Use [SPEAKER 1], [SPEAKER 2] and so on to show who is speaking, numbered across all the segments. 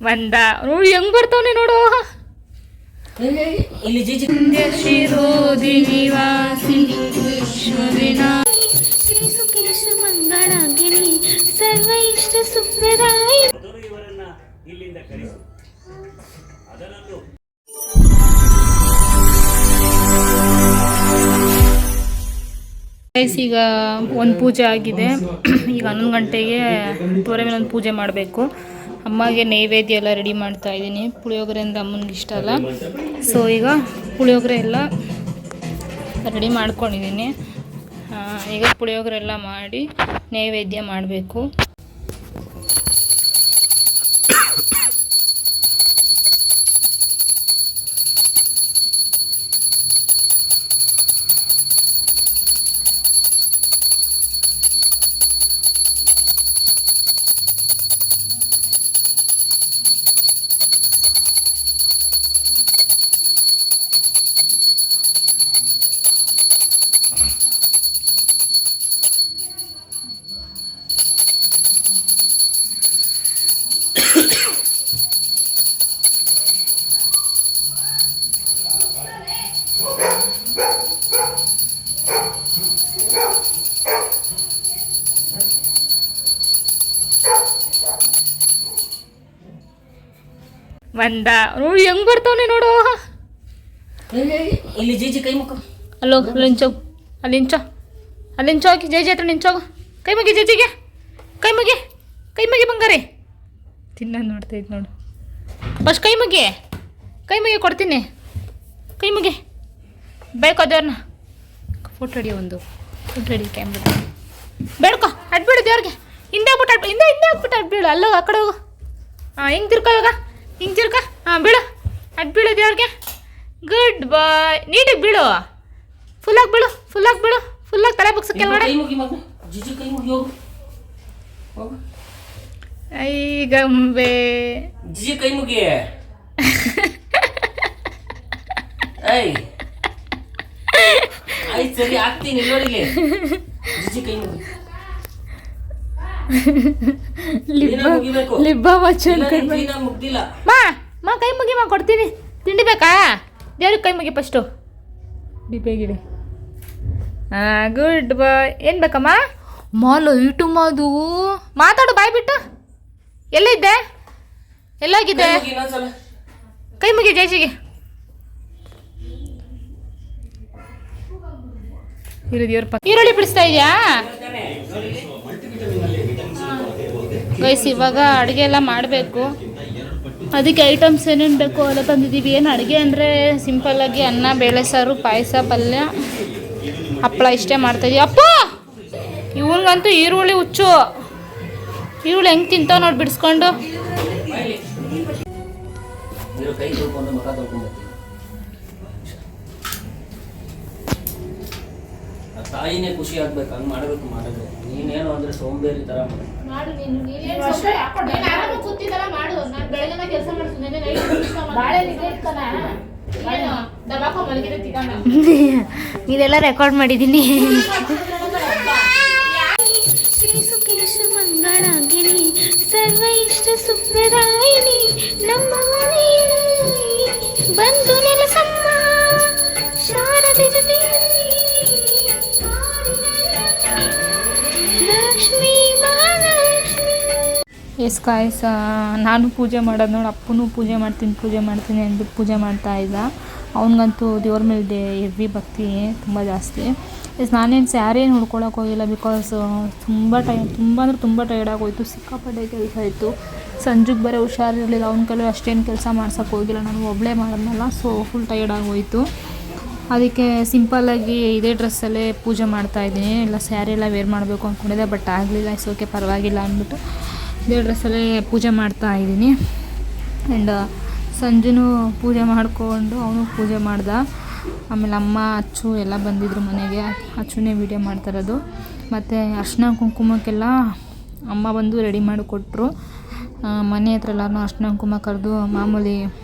[SPEAKER 1] ಬಂದ ನೋಡಿ ಹೆಂಗ್ ಬರ್ತಾವನೆ ನೋಡು. ಶಿರೋಧಿ ನಿವಾಸಿ ಶ್ರೀ ಸುಖೇಶ ಮಂಗಳಾಗಿನಿ ಸರ್ವ ಇಷ್ಟ ಸುಪ್ರದಾಯ. ಈಗ ಒಂದು ಪೂಜೆ ಆಗಿದೆ. ಈಗ 11 ಗಂಟೆಗೆ ತೋರೆ ಮೇಲೆ ಒಂದು ಪೂಜೆ ಮಾಡಬೇಕು. ಅಮ್ಮಗೆ ನೈವೇದ್ಯ ಎಲ್ಲ ರೆಡಿ ಮಾಡ್ತಾ ಇದ್ದೀನಿ. ಪುಳಿಯೋಗರೆ ಅಂದರೆ ಅಮ್ಮನಿಗೆ ಇಷ್ಟ ಅಲ್ಲ. ಸೊ ಈಗ ಪುಳಿಯೋಗರೆ ಎಲ್ಲ ರೆಡಿ ಮಾಡ್ಕೊಂಡಿದ್ದೀನಿ. ಈಗ ಪುಳಿಯೋಗರೆ ಎಲ್ಲ ಮಾಡಿ ನೈವೇದ್ಯ ಮಾಡಬೇಕು. ಬಂದ ನೋಡಿ ಹೆಂಗ್ ಬರ್ತಾವನೆ ನೋಡು.
[SPEAKER 2] ಇಲ್ಲಿ ಜೇಜಿ ಕೈ ಮುಖ
[SPEAKER 1] ಅಲ್ಲೋ ನಿಂಚೋಗು, ಅಲ್ಲಿ ನಿಂಚೋಗಿ ಜೇಜಿ ಹತ್ರ ನಿಂಚೋಗು. ಕೈ ಮುಗಿ ಜೇಜಿಗೆ, ಕೈ ಮುಗಿ ಬಂಗಾರೆ. ತಿನ್ನ ನೋಡ್ತಾ ಇದ್ದು ನೋಡು. ಫಸ್ಟ್ ಕೈ ಮುಗಿ ಕೊಡ್ತೀನಿ. ಕೈ ಮುಗಿ ಬೇಕೋ ದೇವ್ರನ್ನ ಫೋಟೋ ಹಿಡಿಯೋ, ಒಂದು ಫೋಟೋ ಹಿಡಿ ಕ್ಯಾಮ್ರಾ ಬೇಡ್ಕೊ. ಅಡ್ಬಿಡು ದೇವ್ರಿಗೆ. ಹಿಂದೆ ಹಾಕ್ಬಿಟ್ಟು ಅಡ್ಬಿಡು. ಅಲ್ಲೋ ಆ ಕಡೆ ಹೋಗು. ಹಿಂಗೆ ತಿರ್ಕೋ ಇವಾಗ. ಹಿಂಗೆ ತಿರ್ಕ. ಬೀಳು, ಅಡ್ಬಿಡು ದೇವ್ರಿಗೆ. ಗುಡ್ ಬಾಯ್. ನೀಟಾಗಿ ಬೀಳು. ಫುಲ್ಲಾಗಿ ಬೀಳು. ಫುಲ್ಲಾಗಿ ತಲೆ ಬಗ್ಸ ಕೆಳಗಡೆ. ಐ ಗಂಬೆ
[SPEAKER 2] ಜಿಜಿ ಕೈ ಮುಗಿ. ಆಯ್ತು ಸರಿ ಆಗ್ತೀನಿ ನೋಡಿಲಿ. ಜಿಜಿ ಕೈ ಮುಗಿ. ಮುಗ್ದಿಲ್ಲ
[SPEAKER 1] ಮಾ ಕೈ ಮುಗಿ ಕೊಡ್ತೀನಿ. ತಿಂಡಿ ಬೇಕಾ? ದೇವ್ರಿಗೆ ಕೈ ಮುಗಿ ಫಸ್ಟು. ಬೇಗಿಡಿ. ಗುಡ್ ಬಾಯ್. ಏನು ಬೇಕಮ್ಮ? ಮಾಲು ಇಟು ಮಾದು ಮಾತಾಡು ಬಾಯ್ ಬಿಟ್ಟು. ಎಲ್ಲಿದ್ದೆ? ಎಲ್ಲೋಗಿದ್ದೆ? ಕೈ ಮುಗಿ ಜೈಸಿಗೆ. ದೇವ್ರ ಪಕ್ಕ ಈರುಳ್ಳಿ ಬಿಡಿಸ್ತಾ ಇದೆಯಾ ಗೈಸ್? ಇವಾಗ ಅಡುಗೆ ಎಲ್ಲ ಮಾಡಬೇಕು. ಅದಕ್ಕೆ ಐಟಮ್ಸ್ ಏನೇನು ಬೇಕು ಎಲ್ಲ ತಂದಿದ್ದೀವಿ. ಏನು ಅಡುಗೆ ಅಂದರೆ ಸಿಂಪಲ್ಲಾಗಿ ಅನ್ನ, ಬೇಳೆ ಸಾರು, ಪಾಯಸ, ಪಲ್ಯ, ಹಪ್ಪಳ ಇಷ್ಟೇ ಮಾಡ್ತಾಯಿದ್ದೀವಿ. ಅಪ್ಪ ಇವನಿಗಂತೂ ಈರುಳ್ಳಿ ಹುಚ್ಚು. ಈರುಳ್ಳಿ ಹೆಂಗೆ ತಿಂತಾವ ನೋಡಿ ಬಿಡಿಸ್ಕೊಂಡು.
[SPEAKER 2] ತಾಯಿನೇ ಖುಷಿ ಆಗ್ಬೇಕು. ಹಂಗೆ ಮಾಡಿದ್ರೆ ನೀನೇನು ಅಂದರೆ ಸೋಂಬೇರಿ ಥರ
[SPEAKER 1] ಮಾಡು. ಇದೆಲ್ಲ ರೆಕಾರ್ಡ್ ಮಾಡಿದ್ದೀನಿ. ಶ್ರೀ ಸುಖೇಶ ಮಂಗಳಾಗಿನಿ ಸರ್ವ ಇಷ್ಟ ಸುಪ್ರದಾಯಿನಿ ನಮ್ಮ ಮನೆಯಲ್ಲಿ ಬಂದು ನೆಲಸಮ್ಮ ಶಾರದೆ ಜೊತೆಯಲ್ಲಿ ಲಕ್ಷ್ಮೀ ಮಹಾಲಕ್ಷ್ಮಿ. ಎಸ್ ಗಾಯ್ಸ್, ನಾನು ಪೂಜೆ ಮಾಡೋದು ನೋಡಿ ಅಪ್ಪನೂ ಪೂಜೆ ಮಾಡ್ತೀನಿ ಅಂದ್ಬಿಟ್ಟು ಪೂಜೆ ಮಾಡ್ತಾ ಇದ್ದ. ಅವನಿಗಂತೂ ದೇವ್ರ ಮೇಲೆ ಹೆವಿ ಭಕ್ತಿ ತುಂಬ ಜಾಸ್ತಿ. ಎಸ್ ನಾನೇನು ಸ್ಯಾರಿ ಏನು ಹುಡ್ಕೊಳಕ್ಕೆ ಹೋಗಿಲ್ಲ. ಬಿಕಾಸ್ ತುಂಬ ಟೈರ್ಡ್ ಆಗೋಯ್ತು. ಸಿಕ್ಕಾಪಟ್ಟೆ ಕೆಲಸ ಇತ್ತು. ಸಂಜೆಗೆ ಬರೀ ಹುಷಾರಿರಲಿಲ್ಲ. ಅವ್ನ ಕೈಲಿ ಅಷ್ಟೇನು ಕೆಲಸ ಮಾಡ್ಸೋಕ್ಕೆ ಹೋಗಿಲ್ಲ. ನಾನು ಒಬ್ಬಳೇ ಮಾಡಿದ್ನಲ್ಲ, ಸೊ ಫುಲ್ ಟೈರ್ಡ್ ಆಗೋಯಿತು. ಅದಕ್ಕೆ ಸಿಂಪಲ್ಲಾಗಿ ಇದೇ ಡ್ರೆಸ್ಸಲ್ಲೇ ಪೂಜೆ ಮಾಡ್ತಾಯಿದ್ದೀನಿ. ಎಲ್ಲ ಸ್ಯಾರಿ ಎಲ್ಲ ವೇರ್ ಮಾಡಬೇಕು ಅಂದ್ಕೊಂಡಿದ್ದೆ, ಬಟ್ ಆಗಲಿಲ್ಲ. ಓಕೆ ಪರವಾಗಿಲ್ಲ ಅಂದ್ಬಿಟ್ಟು ಇದೇ ಡ್ರೆಸ್ಸಲ್ಲೇ ಪೂಜೆ ಮಾಡ್ತಾಯಿದ್ದೀನಿ. ಆ್ಯಂಡ್ ಸಂಜೆನೂ ಪೂಜೆ ಮಾಡಿಕೊಂಡು ಅವನು ಪೂಜೆ ಮಾಡ್ದ. ಆಮೇಲೆ ಅಮ್ಮ ಅಚ್ಚು ಎಲ್ಲ ಬಂದಿದ್ದರು ಮನೆಗೆ. ಅಚ್ಚುನೇ ವೀಡಿಯೋ ಮಾಡ್ತಾಯಿರೋದು. ಮತ್ತು ಅರ್ಶಿನ ಕುಂಕುಮಕ್ಕೆಲ್ಲ ಅಮ್ಮ ಬಂದು ರೆಡಿ ಮಾಡಿ ಕೊಟ್ಟರು. ಮನೆ ಹತ್ರ ಎಲ್ಲರೂ ಅರ್ಶಿನ ಕುಂಕುಮ ಕರೆದು ಮಾಮೂಲಿ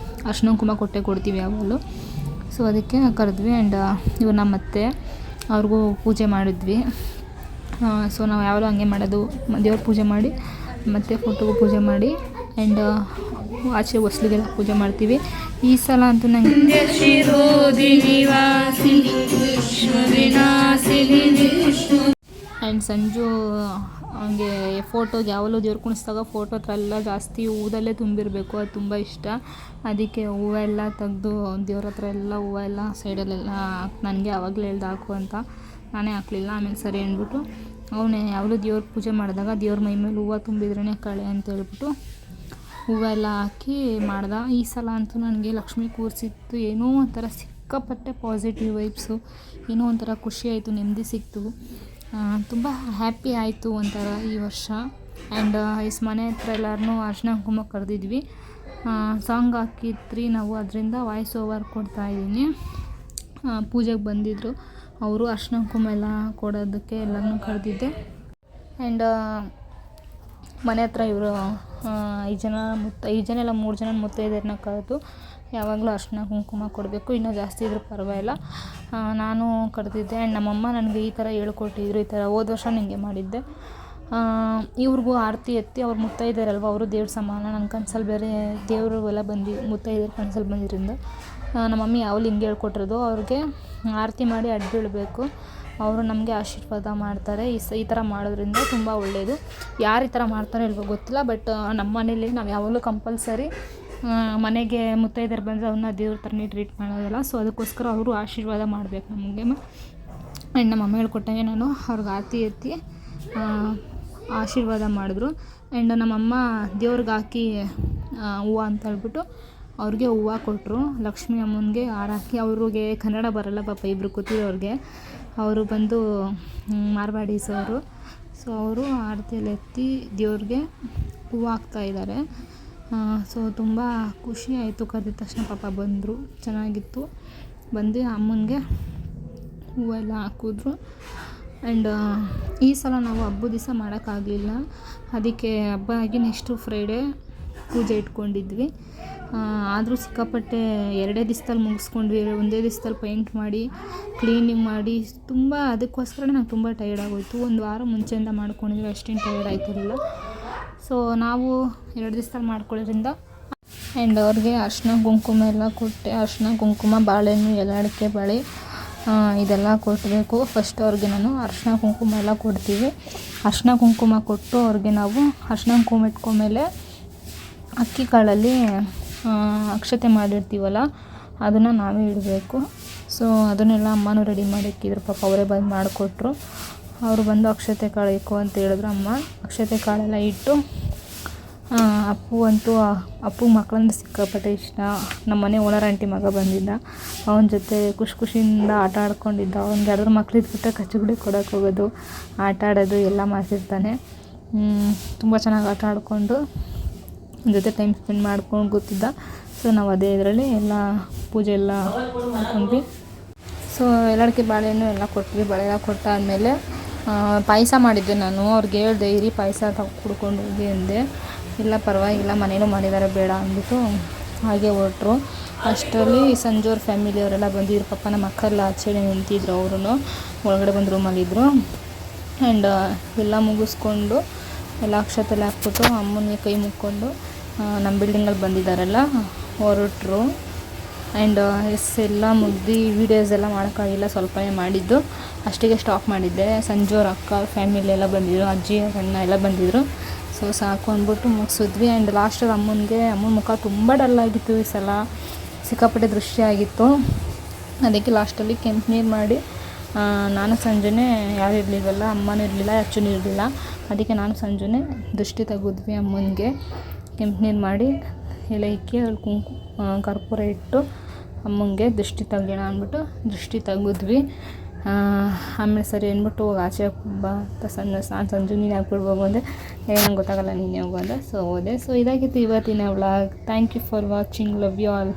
[SPEAKER 1] ಅರ್ಶಿನ ಕುಂಕುಮ ಕೊಡ್ತೀವಿ ಯಾವಾಗಲೂ. ಸೊ ಅದಕ್ಕೆ ಕರೆದ್ವಿ. ಆ್ಯಂಡ್ ಇವ್ರು ನಮ್ಮ ಅತ್ತೆ ಅವ್ರಿಗೂ ಪೂಜೆ ಮಾಡಿದ್ವಿ. ಸೊ ನಾವು ಯಾವಾಗಲೂ ಹಂಗೆ ಮಾಡೋದು. ದೇವ್ರ ಪೂಜೆ ಮಾಡಿ ಮತ್ತು ಫೋಟೋಗೂ ಪೂಜೆ ಮಾಡಿ. ಆ್ಯಂಡ್ ಆಚೆ ಹೊಸ್ಲಿಗೆಲ್ಲ ಪೂಜೆ ಮಾಡ್ತೀವಿ. ಈ ಸಲ ಅಂತೂ ನನಗೆ ಆ್ಯಂಡ್ ಸಂಜು ಹಂಗೆ ಫೋಟೋಗೆ ಯಾವಲ್ಲೂ ದೇವ್ರು ಕುಣಿಸ್ದಾಗ ಫೋಟೋ ಹತ್ರ ಎಲ್ಲ ಜಾಸ್ತಿ ಹೂದಲ್ಲೇ ತುಂಬಿರಬೇಕು, ಅದು ತುಂಬ ಇಷ್ಟ. ಅದಕ್ಕೆ ಹೂವೆಲ್ಲ ತೆಗೆದು ದೇವ್ರ ಹತ್ರ ಎಲ್ಲ ಹೂವೆಲ್ಲ ಸೈಡಲ್ಲೆಲ್ಲ ನನಗೆ ಆವಾಗಲೇ ಹೇಳ್ದು ಹಾಕು ಅಂತ, ನಾನೇ ಹಾಕಲಿಲ್ಲ. ಆಮೇಲೆ ಸರಿ ಅಂದ್ಬಿಟ್ಟು ಅವನೇ ಯಾವಾಗಲೂ ದೇವ್ರ ಪೂಜೆ ಮಾಡಿದಾಗ ದೇವ್ರ ಮೈ ಮೇಲೆ ಹೂವು ತುಂಬಿದ್ರೇ ಕಳೆ ಅಂತ ಹೇಳ್ಬಿಟ್ಟು ಹೂವೆಲ್ಲ ಹಾಕಿ ಮಾಡ್ದೆ. ಈ ಸಲ ಅಂತೂ ನನಗೆ ಲಕ್ಷ್ಮೀ ಕೂರಿಸಿತ್ತು, ಏನೋ ಒಂಥರ ಸಿಕ್ಕಾಪಟ್ಟೆ ಪಾಸಿಟಿವ್ ವೈಬ್ಸು, ಏನೋ ಒಂಥರ ಖುಷಿ ಆಯಿತು, ನೆಮ್ಮದಿ ಸಿಕ್ತು, ತುಂಬ ಹ್ಯಾಪಿ ಆಯಿತು ಒಂಥರ ಈ ವರ್ಷ. ಆ್ಯಂಡ್ ಮನೆ ಹತ್ರ ಎಲ್ಲರನ್ನೂ ಅರ್ಶಿನ ಕುಂಕುಮ ಕರೆದಿದ್ವಿ. ಸಾಂಗ್ ಹಾಕಿದ್ರಿ ನಾವು, ಅದರಿಂದ ವಾಯ್ಸ್ ಓವರ್ ಕೊಡ್ತಾಯಿದ್ದೀನಿ. ಪೂಜೆಗೆ ಬಂದಿದ್ದರು ಅವರು, ಅರ್ಶಿನ ಕುಂಕುಮ ಎಲ್ಲ ಕೊಡೋದಕ್ಕೆ ಎಲ್ಲರನ್ನೂ ಕರೆದಿದ್ದೆ. ಆ್ಯಂಡ್ ಮನೆ ಹತ್ರ ಇವರು 5 ಜನ ಇಲ್ಲ 3 ಜನ ಮುತ್ತೈದೆಯರನ್ನ ಕರೆದು ಯಾವಾಗಲೂ ಅರ್ಶಿನ ಕುಂಕುಮ ಕೊಡಬೇಕು, ಇನ್ನೂ ಜಾಸ್ತಿ ಇದ್ರೂ ಪರವಾಗಿಲ್ಲ. ನಾನು ಕರೆದಿದ್ದೆ. ಆ್ಯಂಡ್ ನಮ್ಮಮ್ಮ ನನಗೆ ಈ ಥರ ಹೇಳ್ಕೊಟ್ಟಿದ್ರು, ಈ ಥರ ಹೋದ ವರ್ಷ ನನಗೆ ಮಾಡಿದ್ದೆ. ಇವ್ರಿಗೂ ಆರತಿ ಎತ್ತಿ ಅವ್ರು ಮುತ್ತೈದೆಯರಲ್ವ, ಅವರು ದೇವ್ರ ಸಮಾನ. ನನ್ನ ಕನ್ಸಲ್ಲಿ ಬೇರೆ ದೇವರು ಎಲ್ಲ ಮುತ್ತೈದೆಯರು ಕನ್ಸಲ್ಲಿ ಬಂದಿದ್ದರಿಂದ ನಮ್ಮ ಮಮ್ಮಿ ಯಾವಾಗಲೂ ಹಿಂಗೆ ಹೇಳ್ಕೊಟ್ಟಿರೋದು. ಅವ್ರಿಗೆ ಆರತಿ ಮಾಡಿ ಅಡ್ಡ ಬೀಳಬೇಕು, ಅವರು ನಮಗೆ ಆಶೀರ್ವಾದ ಮಾಡ್ತಾರೆ. ಈ ಥರ ಮಾಡೋದ್ರಿಂದ ತುಂಬ ಒಳ್ಳೆಯದು. ಯಾರು ಈ ಥರ ಮಾಡ್ತಾರೋ ಇಲ್ವೋ ಗೊತ್ತಿಲ್ಲ, ಬಟ್ ನಮ್ಮ ಮನೇಲಿ ನಾವು ಯಾವಾಗಲೂ ಕಂಪಲ್ಸರಿ ಮನೆಗೆ ಮುತ್ತೈದೆಯರು ಬಂದರೆ ಅವನ್ನ ದೇವ್ರ ಥರನೇ ಟ್ರೀಟ್ ಮಾಡೋದಿಲ್ಲ. ಸೊ ಅದಕ್ಕೋಸ್ಕರ ಅವರು ಆಶೀರ್ವಾದ ಮಾಡಬೇಕು ನಮಗೆ. ಆ್ಯಂಡ್ ನಮ್ಮಮ್ಮ ಹೇಳ್ಕೊಟ್ಟಂಗೆ ನಾನು ಅವ್ರಿಗೆ ಆರತಿ ಎತ್ತಿ ಆಶೀರ್ವಾದ ಮಾಡಿದ್ರು. ಆ್ಯಂಡ್ ನಮ್ಮಮ್ಮ ದೇವ್ರಿಗೆ ಹಾಕಿ ಹೂವು ಅಂತ ಹೇಳ್ಬಿಟ್ಟು ಅವ್ರಿಗೆ ಹೂವು ಕೊಟ್ಟರು. ಲಕ್ಷ್ಮೀ ಅಮ್ಮನಿಗೆ ಹಾರ ಹಾಕಿ, ಅವ್ರಿಗೆ ಕನ್ನಡ ಬರೋಲ್ಲ ಪಾಪ, ಇಬ್ಬರು ಕೂತಿರೋರಿಗೆ. ಅವರು ಬಂದು ಮಾರ್ವಾಡೀಸ್ ಅವರು. ಸೊ ಅವರು ಆರತಿಯಲ್ಲಿ ಎತ್ತಿ ದೇವ್ರಿಗೆ ಹೂವು ಹಾಕ್ತಾಯಿದ್ದಾರೆ. ಸೊ ತುಂಬ ಖುಷಿ ಆಯಿತು. ಕರೆದ ತಕ್ಷಣ ಪಾಪ ಬಂದರು, ಚೆನ್ನಾಗಿತ್ತು. ಬಂದು ಅಮ್ಮನಿಗೆ ಹೂವೆಲ್ಲ ಹಾಕಿದ್ರು. ಆ್ಯಂಡ್ ಈ ಸಲ ನಾವು ಹಬ್ಬದ ದಿವಸ ಮಾಡೋಕ್ಕಾಗಲಿಲ್ಲ, ಅದಕ್ಕೆ ಹಬ್ಬ ಆಗಿ ನೆಕ್ಸ್ಟು ಫ್ರೈಡೇ ಪೂಜೆ ಇಟ್ಕೊಂಡಿದ್ವಿ. ಆದರೂ ಸಿಕ್ಕಾಪಟ್ಟೆ 2 ದಿವಸದಲ್ಲಿ ಮುಗಿಸ್ಕೊಂಡ್ವಿ. ಒಂದೇ ದಿವಸದಲ್ಲಿ ಪೇಂಟ್ ಮಾಡಿ ಕ್ಲೀನಿಂಗ್ ಮಾಡಿ ತುಂಬ, ಅದಕ್ಕೋಸ್ಕರ ನಂಗೆ ತುಂಬ ಟೈರ್ಡ್ ಆಗೋಯಿತು. 1 ವಾರ ಮುಂಚೆಯಿಂದ ಮಾಡ್ಕೊಂಡಿದ್ವಿ, ಅಷ್ಟೇನು ಟೈರ್ಡ್ ಆಯ್ತಿರಲಿಲ್ಲ. ಸೊ ನಾವು 2 ದಿವಸದಲ್ಲಿ ಮಾಡ್ಕೊಳ್ಳೋದ್ರಿಂದ. ಆ್ಯಂಡ್ ಅವ್ರಿಗೆ ಅರಿಶಿನ ಕುಂಕುಮ ಎಲ್ಲ ಕೊಟ್ಟೆ. ಅರಿಶಿನ ಕುಂಕುಮ, ಬಾಳೆಹಣ್ಣು, ಎಲೆ ಬಳೆ ಇದೆಲ್ಲ ಕೊಡಬೇಕು. ಫಸ್ಟ್ ಅವ್ರಿಗೆ ನಾನು ಅರಿಶಿನ ಕುಂಕುಮ ಎಲ್ಲ ಕೊಡ್ತೀವಿ. ಅರಿಶಿನ ಕುಂಕುಮ ಕೊಟ್ಟು ಅವ್ರಿಗೆ ನಾವು ಅರಿಶಿನ ಕುಂಕುಮ ಇಟ್ಕೊಂಡ್ಮೇಲೆ ಅಕ್ಕಿ ಕಾಳಲ್ಲಿ ಅಕ್ಷತೆ ಮಾಡಿರ್ತೀವಲ್ಲ, ಅದನ್ನು ನಾವೇ ಇಡಬೇಕು. ಸೊ ಅದನ್ನೆಲ್ಲ ಅಮ್ಮನೂ ರೆಡಿ ಮಾಡಿ ಇಕ್ಕಿದ್ರು ಪಾಪ, ಅವರೇ ಬಂದು ಮಾಡಿಕೊಟ್ರು. ಅವರು ಬಂದು ಅಕ್ಷತೆ ಕಾಳು ಇಕ್ಕು ಅಂತ ಹೇಳಿದ್ರು ಅಮ್ಮ. ಅಕ್ಷತೆ ಕಾಳೆಲ್ಲ ಇಟ್ಟು, ಅಪ್ಪು ಮಕ್ಕಳಂದ್ರೆ ಸಿಕ್ಕಾಪಟ್ಟೆ ಇಷ್ಟ. ನಮ್ಮ ಮನೆ ಓನರ್ ಆಂಟಿ ಮಗ ಬಂದಿದ್ದ, ಅವನ ಜೊತೆ ಖುಷಿಯಿಂದ ಆಟ ಆಡ್ಕೊಂಡಿದ್ದ. ಅವ್ನಿಗೆ ಯಾರಾದ್ರೂ ಮಕ್ಳು ಇದ್ಬಿಟ್ರೆ ಕಚ್ಚುಗುಡಿ ಕೊಡೋಕೆ ಹೋಗೋದು, ಆಟ ಆಡೋದು ಎಲ್ಲ ಮಾಡ್ತಿರ್ತಾನೆ. ತುಂಬ ಚೆನ್ನಾಗಿ ಆಟ ಆಡಿಕೊಂಡು ಜೊತೆ ಟೈಮ್ ಸ್ಪೆಂಡ್ ಮಾಡ್ಕೊಂಡು ಕೂತಿದ್ದ. ಸೊ ನಾವು ಅದೇ ಇದರಲ್ಲಿ ಎಲ್ಲ ಪೂಜೆ ಎಲ್ಲ ಮಾಡ್ಕೊಂಡ್ವಿ. ಸೊ ಎಲ್ಲರಿಗೆ ಬಾಳೆಹಣ್ಣು ಎಲ್ಲ ಕೊಟ್ವಿ. ಬಾಳೆ ಎಲ್ಲ ಕೊಟ್ಟಾದಮೇಲೆ ಪಾಯಸ ಮಾಡಿದ್ದೆ ನಾನು. ಅವ್ರಿಗೆ ಹೇಳಿದೆ, ಇರಿ ಪಾಯಸ ಕುಡ್ಕೊಂಡು ಹೋಗಿ ಅಂದೆ. ಇಲ್ಲ ಪರವಾಗಿಲ್ಲ, ಮನೇಲೂ ಮಾಡಿದ್ದಾರೆ, ಬೇಡ ಅಂದ್ಬಿಟ್ಟು ಹಾಗೆ ಹೊರಟ್ರು. ಅಷ್ಟರಲ್ಲಿ ಸಂಜೋರ್ ಫ್ಯಾಮಿಲಿಯವರೆಲ್ಲ ಬಂದಿದ್ರು ಪಾಪ. ನಮ್ಮ ಅಕ್ಕರೆಲ್ಲ ಆಚೆಡೆ ನಿಂತಿದ್ರು, ಅವರು ಒಳಗಡೆ ಬಂದು ರೂಮಲ್ಲಿದ್ದರು. ಆ್ಯಂಡ್ ಎಲ್ಲ ಮುಗಿಸ್ಕೊಂಡು ಎಲ್ಲ ಅಕ್ಷತೆಲ್ಲ ಹಾಕ್ಬಿಟ್ಟು ಅಮ್ಮನಿಗೆ ಕೈ ಮುಕ್ಕೊಂಡು ನಮ್ಮ ಬಿಲ್ಡಿಂಗಲ್ಲಿ ಬಂದಿದ್ದಾರೆಲ್ಲ ಹೊರಟ್ರು. ಆ್ಯಂಡ್ ಎಲ್ಲ ಮುಗ್ದು ವೀಡಿಯೋಸ್ ಎಲ್ಲ ಮಾಡೋಕ್ಕಾಗಿಲ್ಲ, ಸ್ವಲ್ಪನೇ ಮಾಡಿದ್ದು, ಅಷ್ಟಿಗೆ ಸ್ಟಾಪ್ ಮಾಡಿದ್ದೆ. ಸಂಜೋರ ಅಕ್ಕ ಫ್ಯಾಮಿಲಿ ಎಲ್ಲ ಬಂದಿದ್ದರು, ಅಜ್ಜಿ ಅಣ್ಣ ಎಲ್ಲ ಬಂದಿದ್ದರು. ಸೊ ಸಾಕು ಅಂದ್ಬಿಟ್ಟು ಮುಗಿಸಿದ್ವಿ. ಆ್ಯಂಡ್ ಲಾಸ್ಟಲ್ಲಿ ಅಮ್ಮನ ಮುಖ ತುಂಬ ಡಲ್ಲಾಗಿತ್ತು ಈ ಸಲ, ಸಿಕ್ಕಾಪಟ್ಟೆ ದೃಷ್ಟಿ ಆಗಿತ್ತು. ಅದಕ್ಕೆ ಲಾಸ್ಟಲ್ಲಿ ಕೆಂಪು ನೀರು ಮಾಡಿ, ನಾನು ಸಂಜೆನೇ ಯಾರು ಇರಲಿಲ್ವಲ್ಲ, ಅಮ್ಮನೂ ಇರಲಿಲ್ಲ, ಅಚ್ಚನೂ ಇರಲಿಲ್ಲ. ಅದಕ್ಕೆ ನಾನು ಸಂಜೆನೇ ದೃಷ್ಟಿ ತೆಗೆದ್ವಿ. ಅಮ್ಮನಿಗೆ ಕೆಂಪು ನೀರು ಮಾಡಿ ಎಲೆ ಇಕ್ಕಿ ಅಲ್ಲಿ ಕರ್ಪೂರ ಇಟ್ಟು ಅಮ್ಮನಿಗೆ ದೃಷ್ಟಿ ತೆಗೆಯೋಣ ಅಂದ್ಬಿಟ್ಟು ದೃಷ್ಟಿ ತೆಗೆದ್ವಿ. ಆಮೇಲೆ ಸರಿ ಅಂದ್ಬಿಟ್ಟು ಹೋಗಿ ಆಚೆ ಬಾ ಅಂತ ನಾನು ಸಂಜೆ ನೀನು ಹಾಕ್ಬಿಡ್ಬೋದು ಅಂದೆ. ನಂಗೆ ಗೊತ್ತಾಗಲ್ಲ, ನೀನೇ ಹೋಗು ಅಂದೆ. ಸೊ ಹೋದೆ. ಸೊ ಇದಾಗಿತ್ತು ಇವತ್ತಿನ vlog. Thank you for watching. Love you all.